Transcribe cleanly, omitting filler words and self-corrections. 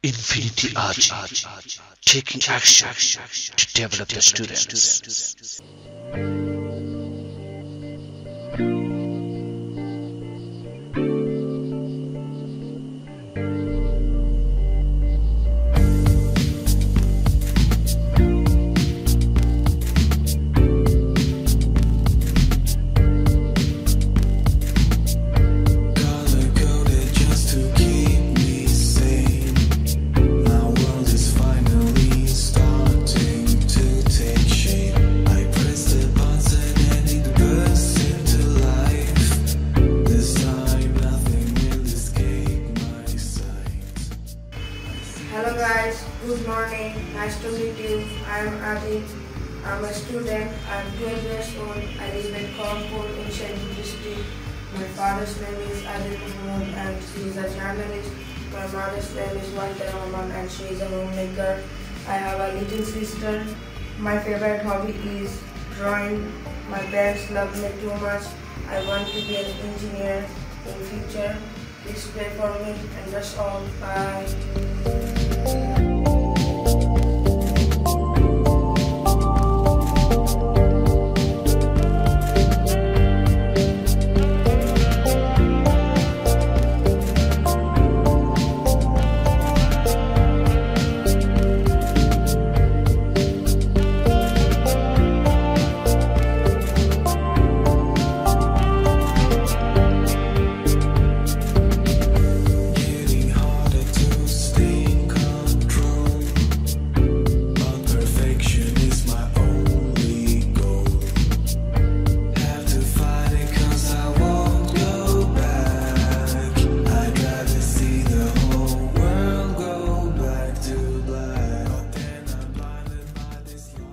Infinity RG, taking action to develop the students. Hello guys, good morning. Nice to meet you. I am Adi. I'm a student. I'm 12 years old. I live in Kharagpur in Shenpur district. My father's name is Adi Mahmood and he is a journalist. My mother's name is Walter Rahman and she is a homemaker. I have a little sister. My favorite hobby is drawing. My parents love me too much. I want to be an engineer in future. Please pray for me and that's all. Bye.